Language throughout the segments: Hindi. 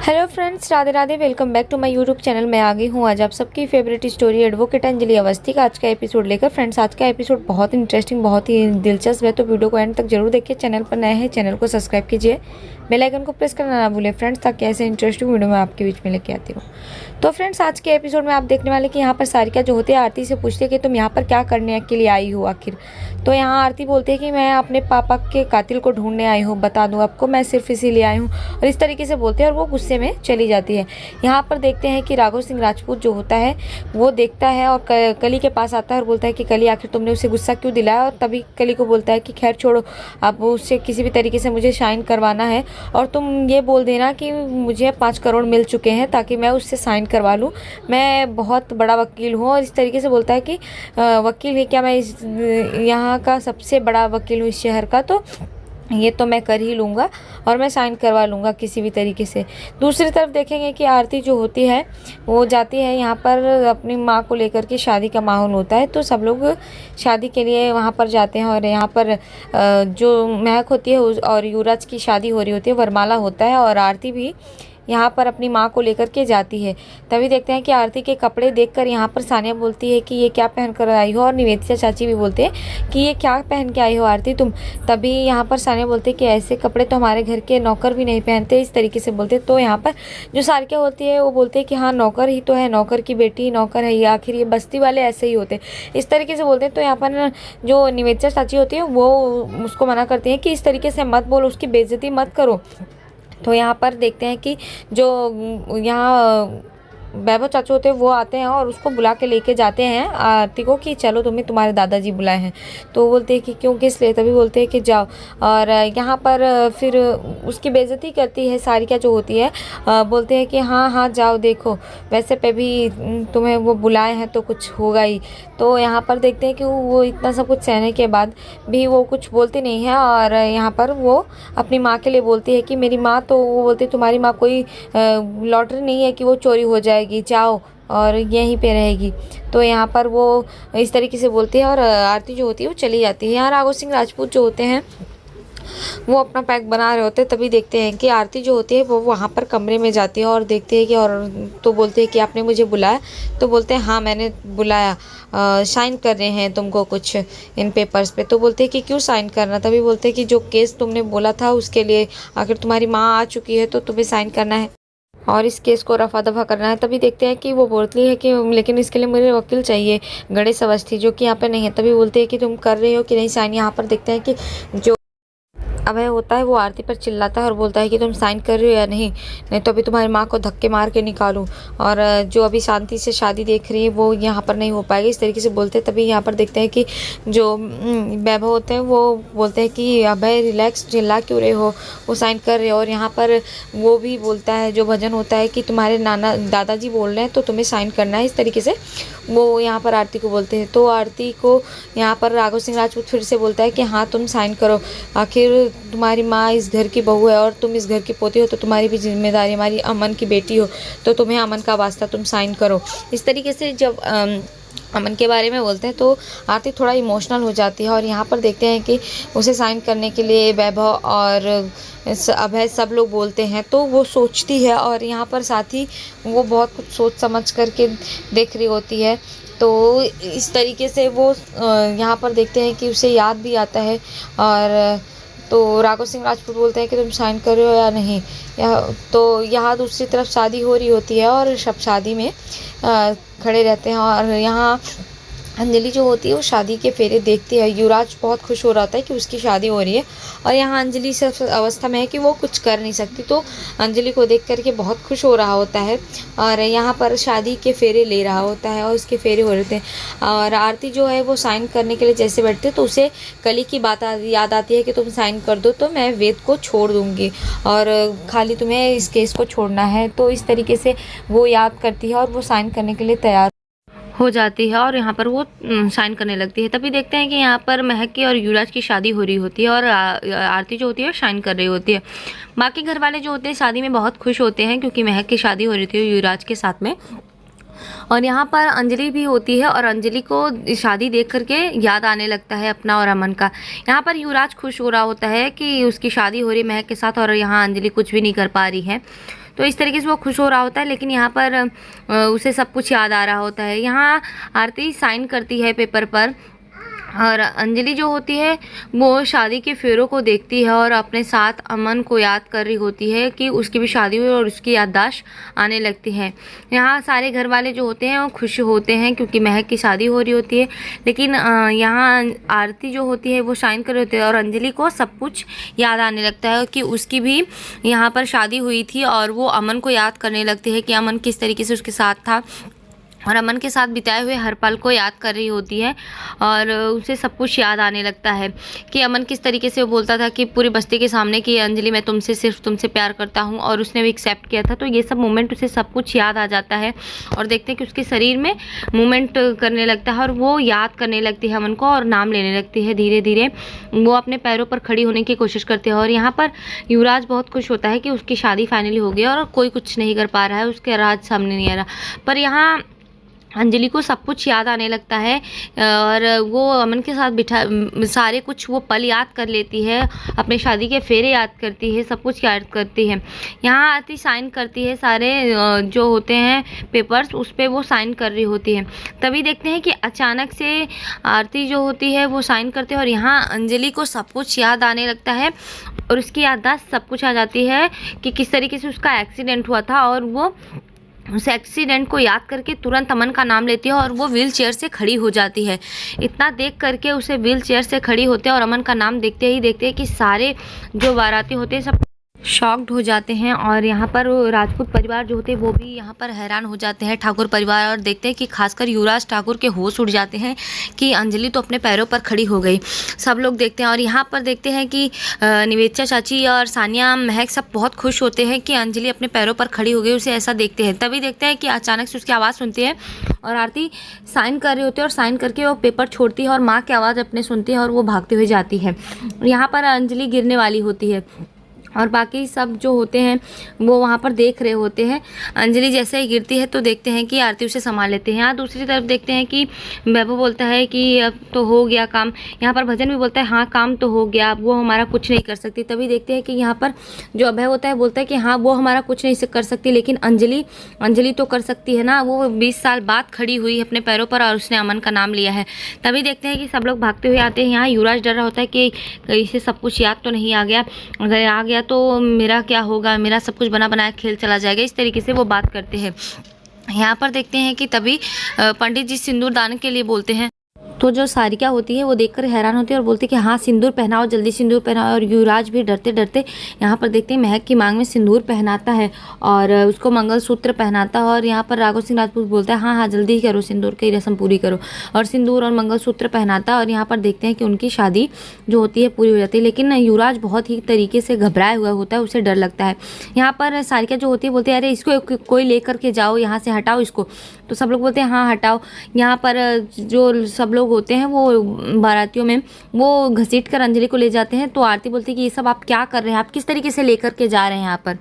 Hello friends, Radhe Radhe. Welcome back to my YouTube channel. मैं आ गई हूँ आज आप सबकी favourite story advocate Anjali Awasthi का आज का एपिसोड लेकर। फ्रेंड्स, आज का एपिसोड बहुत इंटरेस्टिंग, बहुत ही दिलचस्प है, तो वीडियो को एंड तक जरूर देखिए। चैनल पर नए हैं, चैनल को सब्सक्राइब कीजिए, बेल आइकन को प्रेस करना ना भूलें फ्रेंड्स, ताकि ऐसे इंटरेस्टिंग वीडियो मैं आपके बीच में लेके आती हूँ। तो फ्रेंड्स, आज के एपिसोड में आप देखने वाले कि यहाँ पर सारिका जो होती है आरती से पूछती है कि तुम यहाँ पर क्या करने के लिए आई हो आखिर। तो यहाँ आरती बोलती है कि मैं अपने पापा के कातिल को ढूंढने आई हूँ, बता दूँ आपको, मैं सिर्फ इसीलिए आई हूँ, और इस तरीके से बोलते हैं और वो गुस्से में चली जाती है। यहाँ पर देखते हैं कि राघव सिंह राजपूत जो होता है वो देखता है और कली के पास आता है और बोलता है कि कली, आखिर तुमने उसे गुस्सा क्यों दिलाया। और तभी कली को बोलता है कि खैर छोड़ो, अब उससे किसी भी तरीके से मुझे साइन करवाना है, और तुम ये बोल देना कि मुझे 5 करोड़ मिल चुके हैं ताकि मैं उससे साइन करवा लूँ। मैं बहुत बड़ा वकील हूँ। और इस तरीके से बोलता है कि वकील है क्या, मैं इस यहाँ का सबसे बड़ा वकील हूँ इस शहर का, तो ये तो मैं कर ही लूँगा और मैं साइन करवा लूँगा किसी भी तरीके से। दूसरी तरफ देखेंगे कि आरती जो होती है वो जाती है, यहाँ पर अपनी माँ को लेकर के शादी का माहौल होता है, तो सब लोग शादी के लिए वहाँ पर जाते हैं। और यहाँ पर जो महक होती है और युवराज की शादी हो रही होती है, वरमाला होता है, और आरती भी यहाँ पर अपनी माँ को लेकर के जाती है। तभी देखते हैं कि आरती के कपड़े देखकर यहाँ पर सानिया बोलती है कि ये क्या पहन कर आई हो, और निवेदिता चाची भी बोलते हैं कि ये क्या पहन के आई हो आरती तुम। तभी यहाँ पर सानिया बोलते हैं कि ऐसे कपड़े तो हमारे घर के नौकर भी नहीं पहनते, इस तरीके से बोलते। तो यहाँ पर जो सारिका होती है वो बोलते हैं कि हाँ, नौकर ही तो है, नौकर की बेटी नौकर है, ये आखिर ये बस्ती वाले ऐसे ही होते, इस तरीके से बोलते हैं। तो यहाँ पर जो निवेदिता चाची होती है वो उसको मना करती है कि इस तरीके से मत बोलो, उसकी बेइज्जती मत करो। तो यहाँ पर देखते हैं कि जो यहाँ वैभव चाचू होते हैं वो आते हैं और उसको बुला के लेके जाते हैं आरती को कि चलो, तुम्हें तुम्हारे दादाजी बुलाए हैं। तो बोलते हैं कि क्यों, किस लिए। तभी बोलते हैं कि जाओ। और यहाँ पर फिर उसकी बेइज्जती करती है सारिका जो होती है। बोलते हैं कि हाँ हाँ जाओ, देखो वैसे पे भी तुम्हें वो बुलाए हैं तो कुछ होगा ही। तो यहाँ पर देखते हैं कि वो इतना सब कुछ सहने के बाद भी वो कुछ बोलती नहीं है। और यहाँ पर वो अपनी माँ के लिए बोलती है कि मेरी माँ, तो वो बोलती है तुम्हारी माँ कोई लॉटरी नहीं है कि वो चोरी हो जाएगी, जाओ और यहीं पे रहेगी। तो यहाँ पर वो इस तरीके से बोलती है और आरती जो होती है वो चली जाती है। यहाँ राघव सिंह राजपूत जो होते हैं वो अपना पैक बना रहे होते हैं। तभी देखते हैं कि आरती जो होती है वो वहाँ पर कमरे में जाती है और देखते हैं कि, और तो बोलते हैं कि आपने मुझे बुलाया। तो बोलते हैं हाँ मैंने बुलाया, साइन कर रहे हैं तुमको कुछ इन पेपर्स पे। तो बोलते हैं कि क्यों साइन करना। तभी बोलते हैं कि जो केस तुमने बोला था उसके लिए, आखिर तुम्हारी माँ आ चुकी है तो तुम्हें साइन करना है और इस केस को रफा दफा करना है। तभी देखते हैं कि वो बोलती है कि लेकिन इसके लिए मुझे वकील चाहिए, गणेश अवस्थी, जो कि यहाँ पे नहीं है। तभी बोलते हैं कि तुम कर रहे हो कि नहीं साइन। यहाँ पर देखते हैं कि जो अभय होता है वो आरती पर चिल्लाता है और बोलता है कि तुम साइन कर रहे हो या नहीं, नहीं तो अभी तुम्हारी माँ को धक्के मार के निकालूं, और जो अभी शांति से शादी देख रही है वो यहाँ पर नहीं हो पाएगी, इस तरीके से बोलते हैं। तभी यहाँ पर देखते हैं कि जो वैभव होते हैं वो बोलते हैं कि अभय रिलैक्स, चिल्ला क्यों रहे हो, वो साइन कर रहे हो। और यहाँ पर वो भी बोलता है, जो भजन होता है, कि तुम्हारे नाना दादाजी बोल रहे हैं तो तुम्हें साइन करना है, इस तरीके से वो यहाँ पर आरती को बोलते हैं। तो आरती को यहाँ पर राघव सिंह राजपूत फिर से बोलता है कि हाँ तुम साइन करो, आखिर तुम्हारी माँ इस घर की बहू है और तुम इस घर की पोती हो, तो तुम्हारी भी जिम्मेदारी, हमारी अमन की बेटी हो तो तुम्हें अमन का वास्ता, तुम साइन करो। इस तरीके से जब अमन के बारे में बोलते हैं तो आरती थोड़ा इमोशनल हो जाती है। और यहाँ पर देखते हैं कि उसे साइन करने के लिए वैभव और अभय सब लोग बोलते हैं, तो वो सोचती है और यहाँ पर साथ ही वो बहुत कुछ सोच समझ करके देख रही होती है। तो इस तरीके से वो यहाँ पर देखते हैं कि उसे याद भी आता है। और तो राघव सिंह राजपूत बोलते हैं कि तुम साइन कर रहे हो या नहीं। तो यहाँ दूसरी तरफ शादी हो रही होती है और सब शादी में खड़े रहते हैं। और यहाँ अंजलि जो होती है वो शादी के फेरे देखती है। युवराज बहुत खुश हो रहा था कि उसकी शादी हो रही है, और यहाँ अंजलि इस अवस्था में है कि वो कुछ कर नहीं सकती, तो अंजलि को देख करके बहुत खुश हो रहा होता है और यहाँ पर शादी के फेरे ले रहा होता है और उसके फेरे हो रहे थे। और आरती जो है वो साइन करने के लिए जैसे बैठते तो उसे कली की बात याद आती है कि तुम साइन कर दो तो मैं वेद को छोड़ दूँगी और खाली तुम्हें इस केस को छोड़ना है। तो इस तरीके से वो याद करती है और वो साइन करने के लिए तैयार हो जाती है और यहाँ पर वो साइन करने लगती है। तभी देखते हैं कि यहाँ पर महक की और युवराज की शादी हो रही होती है और आरती जो होती है साइन कर रही होती है। बाकी घर वाले जो होते हैं शादी में बहुत खुश होते हैं क्योंकि महक की शादी हो रही थी युवराज के साथ में। और यहाँ पर अंजलि भी होती है और अंजलि को शादी देख करके याद आने लगता है अपना और अमन का। यहाँ पर युवराज खुश हो रहा होता है कि उसकी शादी हो रही है महक के साथ और यहाँ अंजलि कुछ भी नहीं कर पा रही है। तो इस तरीके से वो खुश हो रहा होता है, लेकिन यहाँ पर उसे सब कुछ याद आ रहा होता है। यहाँ आरती साइन करती है पेपर पर, और अंजलि जो होती है वो शादी के फेरों को देखती है और अपने साथ अमन को याद कर रही होती है कि उसकी भी शादी हुई और उसकी याददाश्त आने लगती है। यहाँ सारे घर वाले जो होते हैं वो खुश होते हैं क्योंकि महक की शादी हो रही होती है, लेकिन यहाँ आरती जो होती है वो शाइन कर रही होती है और अंजलि को सब कुछ याद आने लगता है कि उसकी भी यहाँ पर शादी हुई थी, और वो अमन को याद करने लगती है कि अमन किस तरीके से उसके साथ था और अमन के साथ बिताए हुए हर पल को याद कर रही होती है। और उसे सब कुछ याद आने लगता है कि अमन किस तरीके से वो बोलता था कि पूरी बस्ती के सामने कि अंजलि मैं तुमसे सिर्फ तुमसे प्यार करता हूँ, और उसने भी एक्सेप्ट किया था। तो ये सब मोमेंट उसे सब कुछ याद आ जाता है और देखते हैं कि उसके शरीर में मूवमेंट करने लगता है और वो याद करने लगती है अमन को और नाम लेने लगती है। धीरे धीरे वो अपने पैरों पर खड़ी होने की कोशिश करती है और यहाँ पर युवराज बहुत खुश होता है कि उसकी शादी फाइनली हो गई और कोई कुछ नहीं कर पा रहा है, उसके राज सामने नहीं आ रहा। पर यहाँ अंजलि को सब कुछ याद आने लगता है और वो अमन के साथ बिठा सारे कुछ वो पल याद कर लेती है, अपने शादी के फेरे याद करती है, सब कुछ याद करती है। यहाँ आरती साइन करती है सारे जो होते हैं पेपर्स, उस पर वो साइन कर रही होती है। तभी देखते हैं कि अचानक से आरती जो होती है वो साइन करते हैं और यहाँ अंजलि को सब कुछ याद आने लगता है और उसकी याददाश्त सब कुछ आ जाती है कि किस तरीके से उसका एक्सीडेंट हुआ था, और वो उस एक्सीडेंट को याद करके तुरंत अमन का नाम लेती है और वो व्हील चेयर से खड़ी हो जाती है। इतना देख करके उसे व्हील चेयर से खड़ी होते हैं और अमन का नाम देखते ही देखते हैं कि सारे जो बाराती होते हैं सब शॉक्ड हो जाते हैं। और यहाँ पर राजपूत परिवार जो होते हैं वो भी यहाँ पर हैरान हो जाते हैं, ठाकुर परिवार, और देखते हैं कि खासकर युवराज ठाकुर के होश उड़ जाते हैं कि अंजलि तो अपने पैरों पर खड़ी हो गई। सब लोग देखते हैं और यहाँ पर देखते हैं कि निवेदिता चाची और सानिया महक सब बहुत खुश होते हैं कि अंजलि अपने पैरों पर खड़ी हो गई, उसे ऐसा देखते हैं। तभी देखते हैं कि अचानक से उसकी आवाज़ सुनती है और आरती साइन कर रही होती है और साइन करके वो पेपर छोड़ती है और माँ की आवाज़ अपने सुनती है और वो भागते हुए जाती है। यहाँ पर अंजलि गिरने वाली होती है और बाकी सब जो होते हैं वो वहाँ पर देख रहे होते हैं। अंजलि जैसे ही गिरती है तो देखते हैं कि आरती उसे संभाल लेते हैं। यहाँ दूसरी तरफ देखते हैं कि वैभव बोलता है कि अब तो हो गया काम। यहाँ पर भजन भी बोलता है हाँ काम तो हो गया, अब वो हमारा कुछ नहीं कर सकती। तभी देखते हैं कि यहाँ पर जो अभय होता है बोलता है कि हाँ वो हमारा कुछ नहीं कर सकती, लेकिन अंजलि तो कर सकती है ना, वो 20 साल बाद खड़ी हुई है अपने पैरों पर और उसने अमन का नाम लिया है। तभी देखते हैं कि सब लोग भागते हुए आते हैं। यहाँ युवराज डर रहा होता है कि इसे सब कुछ याद तो नहीं आ गया, अगर आ गया तो मेरा क्या होगा, मेरा सब कुछ बना बनाया खेल चला जाएगा। इस तरीके से वो बात करते हैं। यहाँ पर देखते हैं कि तभी पंडित जी सिंदूर दान के लिए बोलते हैं, तो जो सारिका होती है वो देखकर हैरान होती है और बोलती है कि हाँ सिंदूर पहनाओ, जल्दी सिंदूर पहनाओ। और युवराज भी डरते डरते यहाँ पर देखते हैं महक की मांग में सिंदूर पहनाता है और उसको मंगलसूत्र पहनाता है। और यहाँ पर राघव सिंह राजपूत बोलता है हाँ हाँ जल्दी करो, सिंदूर की रस्म पूरी करो, और सिंदूर और मंगलसूत्र पहनाता है। और यहाँ पर देखते हैं कि उनकी शादी जो होती है पूरी हो जाती है, लेकिन युवराज बहुत ही तरीके से घबराया हुआ होता है, उसे डर लगता है। यहाँ पर सारिका जो होती है बोलती है अरे इसको कोई लेकर के जाओ, यहाँ से हटाओ इसको। तो सब लोग बोलते हैं हाँ हटाओ। यहाँ पर जो सब लोग होते हैं वो बारातियों में वो घसीट कर अंजलि को ले जाते हैं। तो आरती बोलती है कि ये सब आप क्या कर रहे हैं, आप किस तरीके से लेकर के जा रहे हैं यहाँ पर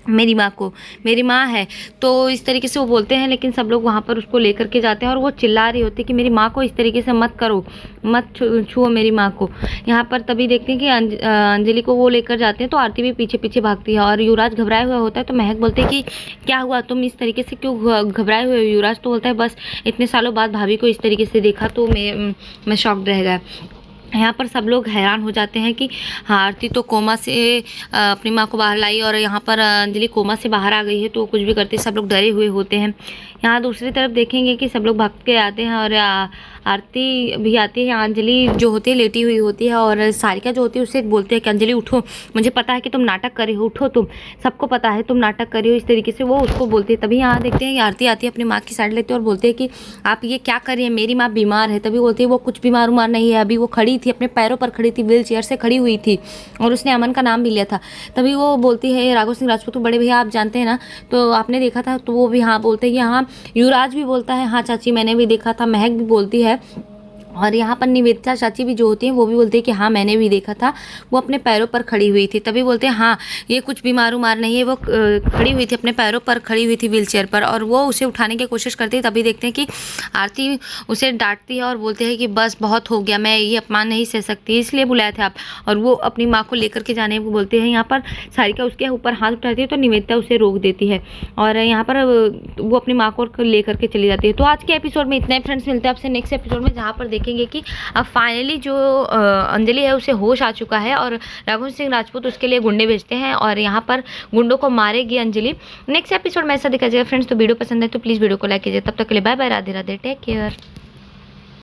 मेरी माँ को, मेरी माँ है। तो इस तरीके से वो बोलते हैं, लेकिन सब लोग वहाँ पर उसको लेकर के जाते हैं और वो चिल्ला रही होती है कि मेरी माँ को इस तरीके से मत करो, मत छुओ मेरी माँ को। यहाँ पर तभी देखते हैं कि अंजलि को वो लेकर जाते हैं तो आरती भी पीछे पीछे भागती है और युवराज घबराया हुआ होता है। तो महक बोलते हैं कि क्या हुआ, तुम इस तरीके से क्यों घबराए हुए हो। युवराज तो बोलता है बस इतने सालों बाद भाभी को इस तरीके से देखा तो मैं शॉक्ड रह गया। यहाँ पर सब लोग हैरान हो जाते हैं कि हाँ आरती तो कोमा से अपनी माँ को बाहर लाई और यहाँ पर अंजलि कोमा से बाहर आ गई है, तो कुछ भी करते सब लोग डरे हुए होते हैं। यहाँ दूसरी तरफ देखेंगे कि सब लोग भाग के आते हैं और आरती भी आती है। अंजलि जो होती है लेटी हुई होती है और सारिका जो होती है उससे बोलते हैं कि अंजलि उठो, मुझे पता है कि तुम नाटक कर रही हो, उठो, तुम सबको पता है तुम नाटक कर रही हो। इस तरीके से वो उसको बोलती है। तभी यहाँ देखते हैं कि आरती आती है, अपनी माँ की साइड लेती है और बोलते हैं कि आप ये क्या कर रही हैं, मेरी माँ बीमार है। तभी बोलती है वो कुछ बीमार उमार नहीं है, अभी वो खड़ी थी, अपने पैरों पर खड़ी थी, व्हील चेयर से खड़ी हुई थी और उसने अमन का नाम भी लिया था। तभी वो बोलती है राघव सिंह राजपूत, बड़े भैया आप जानते हैं ना, तो आपने देखा था। तो वो भी हाँ बोलते हैं कि हाँ। युवराज भी बोलता है हाँ चाची मैंने भी देखा था। महक भी बोलती है और यहाँ पर निवेदिता चाची भी जो होती हैं वो भी बोलती है कि हाँ मैंने भी देखा था, वो अपने पैरों पर खड़ी हुई थी। तभी बोलते हैं हाँ ये कुछ बीमार उमार नहीं है, वो खड़ी हुई थी, अपने पैरों पर खड़ी हुई थी व्हीलचेयर पर, और वो उसे उठाने की कोशिश करती है। तभी देखते हैं कि आरती उसे डांटती है और बोलते हैं कि बस बहुत हो गया, मैं ये अपमान नहीं सह सकती, इसलिए बुलाए थे आप। और वो अपनी माँ को लेकर के जाने को बोलते हैं। यहाँ पर सारिका उसके ऊपर हाथ उठाती है तो निवेदिता उसे रोक देती है, और यहाँ पर वो अपनी माँ को लेकर के चली जाती है। तो आज के एपिसोड में इतना ही फ्रेंड्स, मिलते हैं आपसे नेक्स्ट एपिसोड में, जहाँ पर देखेंगे कि अब फाइनली जो अंजलि है उसे होश आ चुका है और रघुवर सिंह राजपूत उसके लिए गुंडे भेजते हैं और यहाँ पर गुंडों को मारेगी अंजलि। नेक्स्ट एपिसोड में ऐसा दिखा जाएगा फ्रेंड्स। तो वीडियो पसंद है तो प्लीज़ वीडियो को लाइक कीजिए। तब तक के लिए bye bye, Radhe Radhe, take care.